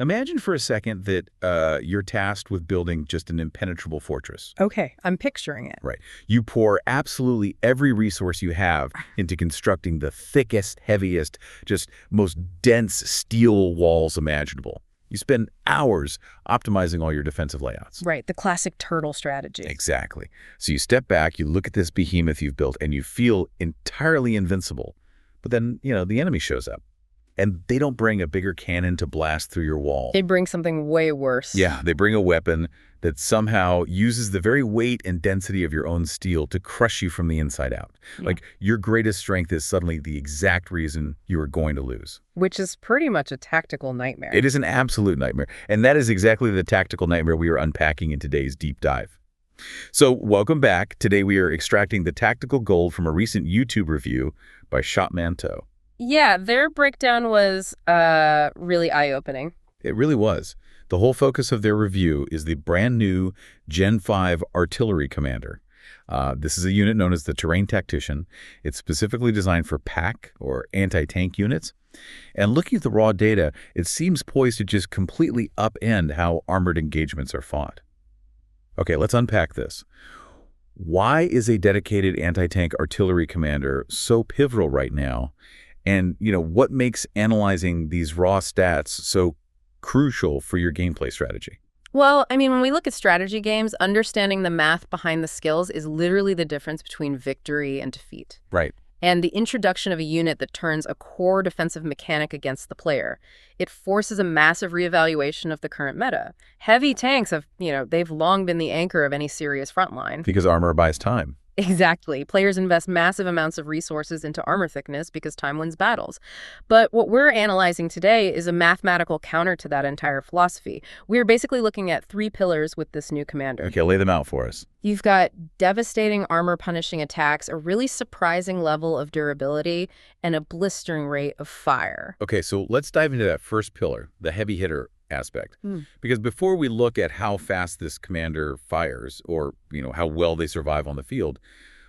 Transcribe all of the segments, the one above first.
Imagine for a second that you're tasked with building just an impenetrable fortress. Okay, I'm picturing it. Right. You pour absolutely every resource you have into constructing the thickest, heaviest, just most dense steel walls imaginable. You spend hours optimizing all your defensive layouts. Right, the classic turtle strategy. Exactly. So you step back, you look at this behemoth you've built, and you feel entirely invincible. But then, the enemy shows up. And they don't bring a bigger cannon to blast through your wall. They bring something way worse. Yeah, they bring a weapon that somehow uses the very weight and density of your own steel to crush you from the inside out. Yeah. Like, your greatest strength is suddenly the exact reason you are going to lose. Which is pretty much a tactical nightmare. It is an absolute nightmare. And that is exactly the tactical nightmare we are unpacking in today's deep dive. So, welcome back. Today we are extracting the tactical gold from a recent YouTube review by Màn Thầu. Yeah, their breakdown was really eye-opening. It really was. The whole focus of their review is the brand new Gen 5 Artillery Commander. This is a unit known as the Terrain Tactician. It's specifically designed for pack or anti-tank units. And looking at the raw data, it seems poised to just completely upend how armored engagements are fought. Okay, let's unpack this. Why is a dedicated anti-tank artillery commander so pivotal right now? And, what makes analyzing these raw stats so crucial for your gameplay strategy? Well, when we look at strategy games, understanding the math behind the skills is literally the difference between victory and defeat. Right. And the introduction of a unit that turns a core defensive mechanic against the player, it forces a massive reevaluation of the current meta. Heavy tanks they've long been the anchor of any serious frontline. Because armor buys time. Exactly. Players invest massive amounts of resources into armor thickness because time wins battles. But what we're analyzing today is a mathematical counter to that entire philosophy. We're basically looking at 3 pillars with this new commander. Okay, lay them out for us. You've got devastating armor-punishing attacks, a really surprising level of durability, and a blistering rate of fire. Okay, so let's dive into that first pillar, the heavy hitter aspect. Because before we look at how fast this commander fires or, how well they survive on the field,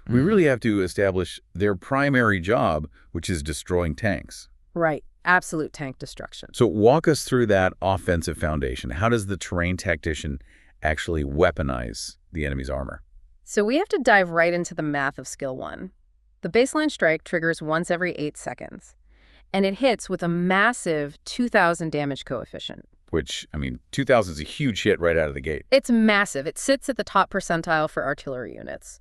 we really have to establish their primary job, which is destroying tanks. Right. Absolute tank destruction. So walk us through that offensive foundation. How does the Terrain Tactician actually weaponize the enemy's armor? So we have to dive right into the math of skill 1. The baseline strike triggers once every 8 seconds, and it hits with a massive 2,000 damage coefficient. Which, 2,000 is a huge hit right out of the gate. It's massive. It sits at the top percentile for artillery units.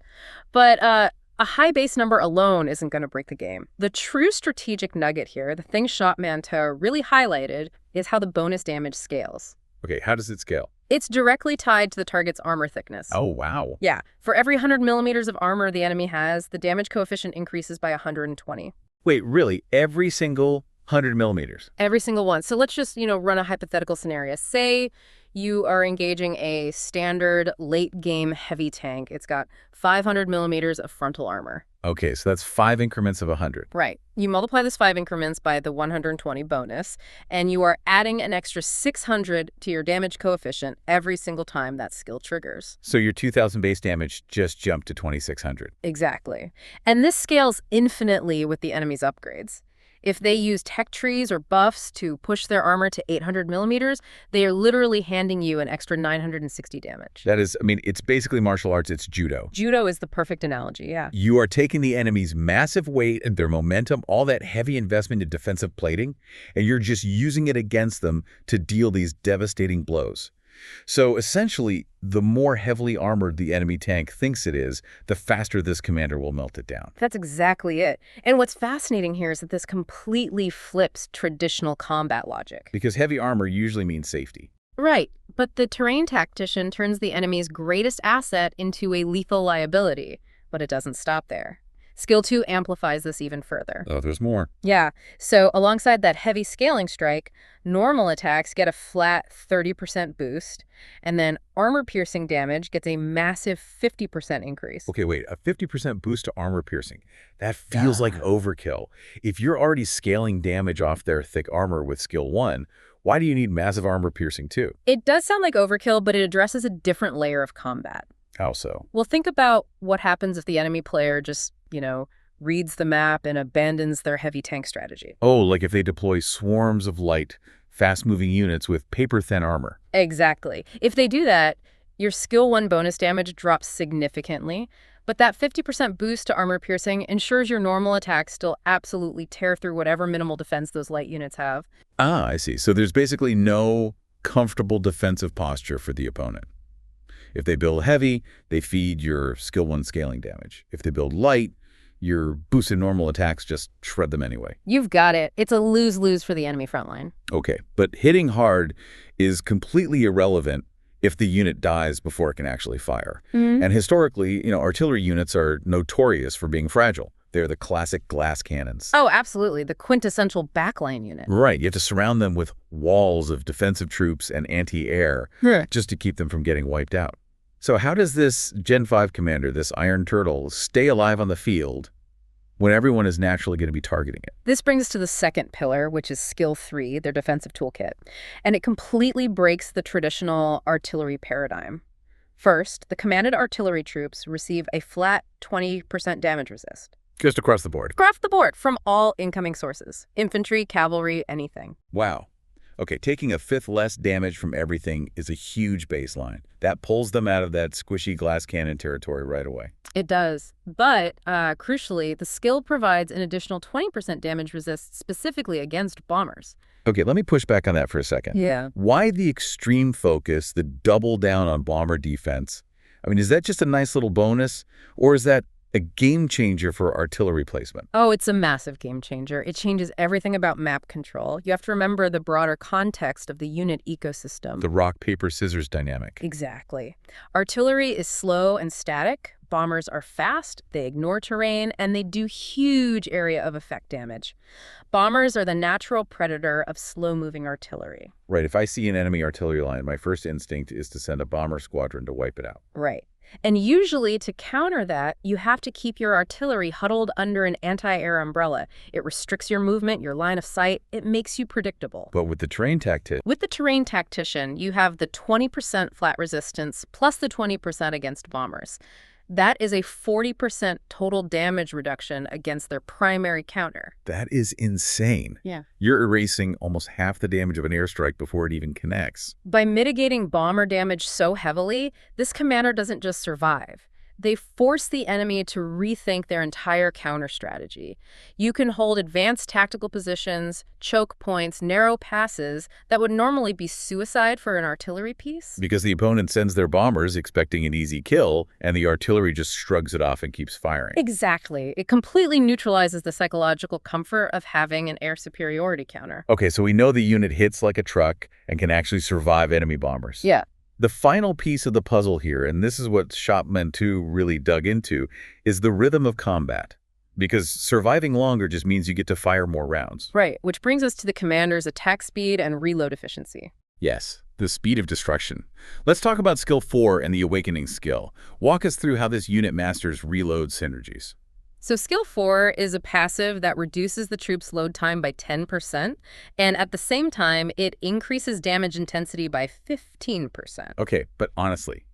But a high base number alone isn't going to break the game. The true strategic nugget here, the thing Màn Thầu really highlighted, is how the bonus damage scales. Okay, how does it scale? It's directly tied to the target's armor thickness. Oh, wow. Yeah. For every 100 millimeters of armor the enemy has, the damage coefficient increases by 120. Wait, really? Every single 100 millimeters? Every single one. So let's just, run a hypothetical scenario. Say you are engaging a standard late-game heavy tank. It's got 500 millimeters of frontal armor. Okay, so that's 5 increments of 100. Right. You multiply this 5 increments by the 120 bonus, and you are adding an extra 600 to your damage coefficient every single time that skill triggers. So your 2,000 base damage just jumped to 2,600. Exactly. And this scales infinitely with the enemy's upgrades. If they use tech trees or buffs to push their armor to 800 millimeters, they are literally handing you an extra 960 damage. That is, it's basically martial arts, it's judo. Judo is the perfect analogy, yeah. You are taking the enemy's massive weight and their momentum, all that heavy investment in defensive plating, and you're just using it against them to deal these devastating blows. So essentially, the more heavily armored the enemy tank thinks it is, the faster this commander will melt it down. That's exactly it. And what's fascinating here is that this completely flips traditional combat logic. Because heavy armor usually means safety. Right. But the Terrain Tactician turns the enemy's greatest asset into a lethal liability. But it doesn't stop there. Skill 2 amplifies this even further. Oh, there's more. Yeah. So alongside that heavy scaling strike, normal attacks get a flat 30% boost, and then armor-piercing damage gets a massive 50% increase. Okay, wait. A 50% boost to armor piercing. That feels like overkill. If you're already scaling damage off their thick armor with skill 1, why do you need massive armor piercing too? It does sound like overkill, but it addresses a different layer of combat. How so? Well, think about what happens if the enemy player just, reads the map and abandons their heavy tank strategy. Oh, like if they deploy swarms of light, fast-moving units with paper-thin armor. Exactly. If they do that, your skill 1 bonus damage drops significantly, but that 50% boost to armor piercing ensures your normal attacks still absolutely tear through whatever minimal defense those light units have. Ah, I see. So there's basically no comfortable defensive posture for the opponent. If they build heavy, they feed your skill 1 scaling damage. If they build light, your boosted normal attacks just shred them anyway. You've got it. It's a lose-lose for the enemy frontline. Okay, but hitting hard is completely irrelevant if the unit dies before it can actually fire. And historically, artillery units are notorious for being fragile. They're the classic glass cannons. Oh, absolutely. The quintessential backline unit. Right. You have to surround them with walls of defensive troops and anti-air just to keep them from getting wiped out. So how does this Gen 5 commander, this Iron Turtle, stay alive on the field when everyone is naturally going to be targeting it? This brings us to the second pillar, which is skill 3, their defensive toolkit. And it completely breaks the traditional artillery paradigm. First, the commanded artillery troops receive a flat 20% damage resist. Just across the board. Across the board, from all incoming sources. Infantry, cavalry, anything. Wow. Okay, taking a fifth less damage from everything is a huge baseline. That pulls them out of that squishy glass cannon territory right away. It does. But, crucially, the skill provides an additional 20% damage resist specifically against bombers. Okay, let me push back on that for a second. Yeah. Why the extreme focus, the double down on bomber defense? I mean, is that just a nice little bonus, or is that a game changer for artillery placement? Oh, it's a massive game changer. It changes everything about map control. You have to remember the broader context of the unit ecosystem. The rock, paper, scissors dynamic. Exactly. Artillery is slow and static. Bombers are fast, they ignore terrain, and they do huge area of effect damage. Bombers are the natural predator of slow-moving artillery. Right. If I see an enemy artillery line, my first instinct is to send a bomber squadron to wipe it out. Right. And usually, to counter that, you have to keep your artillery huddled under an anti-air umbrella. It restricts your movement, your line of sight. It makes you predictable. But with the terrain tactician... With the terrain tactician, you have the 20% flat resistance plus the 20% against bombers. That is a 40% total damage reduction against their primary counter. That is insane. Yeah. You're erasing almost half the damage of an airstrike before it even connects. By mitigating bomber damage so heavily, this commander doesn't just survive. They force the enemy to rethink their entire counter strategy. You can hold advanced tactical positions, choke points, narrow passes that would normally be suicide for an artillery piece. Because the opponent sends their bombers expecting an easy kill, and the artillery just shrugs it off and keeps firing. Exactly. It completely neutralizes the psychological comfort of having an air superiority counter. Okay, so we know the unit hits like a truck and can actually survive enemy bombers. Yeah. The final piece of the puzzle here, and this is what Shopman 2 really dug into, is the rhythm of combat. Because surviving longer just means you get to fire more rounds. Right, which brings us to the commander's attack speed and reload efficiency. Yes, the speed of destruction. Let's talk about skill 4 and the awakening skill. Walk us through how this unit masters reload synergies. So skill 4 is a passive that reduces the troop's load time by 10%, and at the same time, it increases damage intensity by 15%. Okay, but honestly,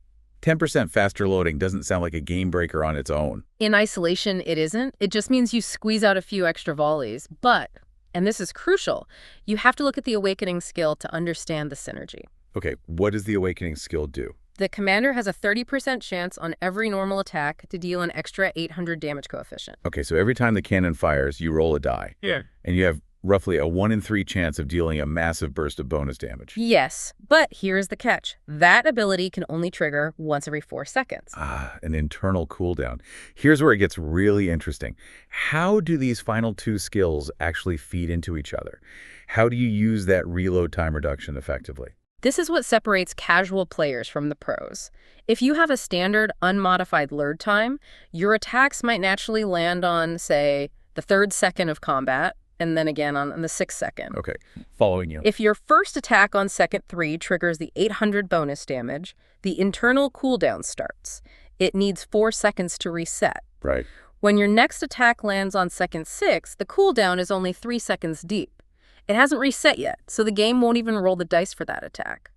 10% faster loading doesn't sound like a game breaker on its own. In isolation, it isn't. It just means you squeeze out a few extra volleys. But, and this is crucial, you have to look at the awakening skill to understand the synergy. Okay, what does the awakening skill do? The commander has a 30% chance on every normal attack to deal an extra 800 damage coefficient. Okay, so every time the cannon fires, you roll a die. Yeah. And you have roughly a 1 in 3 chance of dealing a massive burst of bonus damage. Yes, but here's the catch. That ability can only trigger once every 4 seconds. An internal cooldown. Here's where it gets really interesting. How do these final 2 skills actually feed into each other? How do you use that reload time reduction effectively? This is what separates casual players from the pros. If you have a standard, unmodified load time, your attacks might naturally land on, say, the 3rd second of combat, and then again on the 6th second. Okay, following you. If your first attack on second 3 triggers the 800 bonus damage, the internal cooldown starts. It needs 4 seconds to reset. Right. When your next attack lands on second 6, the cooldown is only 3 seconds deep. It hasn't reset yet, so the game won't even roll the dice for that attack.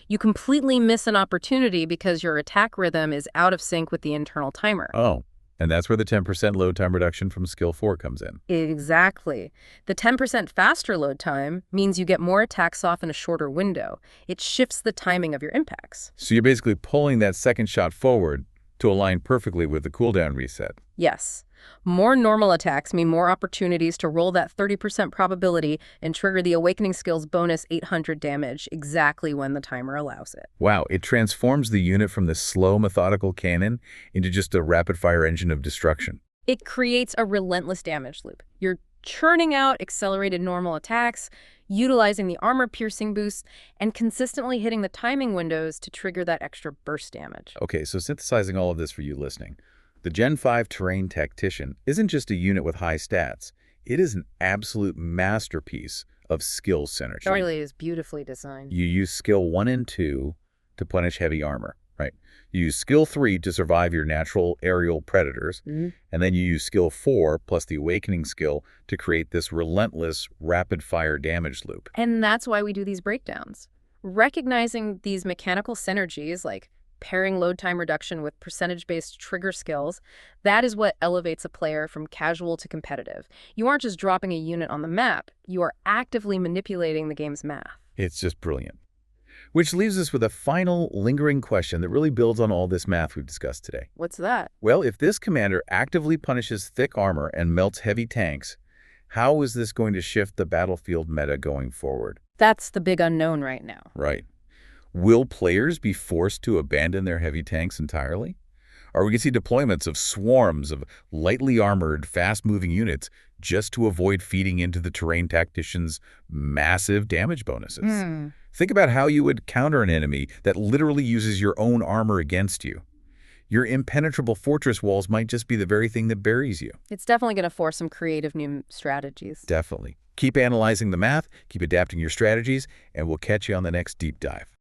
You completely miss an opportunity because your attack rhythm is out of sync with the internal timer. Oh, And that's where the 10% load time reduction from skill 4 comes in. Exactly. The 10% faster load time means you get more attacks off in a shorter window. It shifts the timing of your impacts. So you're basically pulling that second shot forward to align perfectly with the cooldown reset. Yes. More normal attacks mean more opportunities to roll that 30% probability and trigger the Awakening skill's bonus 800 damage exactly when the timer allows it. Wow, it transforms the unit from this slow, methodical cannon into just a rapid-fire engine of destruction. It creates a relentless damage loop. You're churning out accelerated normal attacks, utilizing the armor-piercing boost, and consistently hitting the timing windows to trigger that extra burst damage. Okay, so synthesizing all of this for you listening. The Gen 5 Terrain Tactician isn't just a unit with high stats. It is an absolute masterpiece of skill synergy. It really is beautifully designed. You use skill 1 and 2 to punish heavy armor, right? You use skill 3 to survive your natural aerial predators, and then you use skill 4 plus the Awakening skill to create this relentless, rapid-fire damage loop. And that's why we do these breakdowns. Recognizing these mechanical synergies, like pairing load time reduction with percentage-based trigger skills, that is what elevates a player from casual to competitive. You aren't just dropping a unit on the map, you are actively manipulating the game's math. It's just brilliant. Which leaves us with a final lingering question that really builds on all this math we've discussed today. What's that? Well, if this commander actively punishes thick armor and melts heavy tanks, how is this going to shift the battlefield meta going forward? That's the big unknown right now. Right. Will players be forced to abandon their heavy tanks entirely? Or we can see deployments of swarms of lightly armored, fast-moving units just to avoid feeding into the Terrain Tactician's massive damage bonuses. Think about how you would counter an enemy that literally uses your own armor against you. Your impenetrable fortress walls might just be the very thing that buries you. It's definitely going to force some creative new strategies. Definitely. Keep analyzing the math, keep adapting your strategies, and we'll catch you on the next deep dive.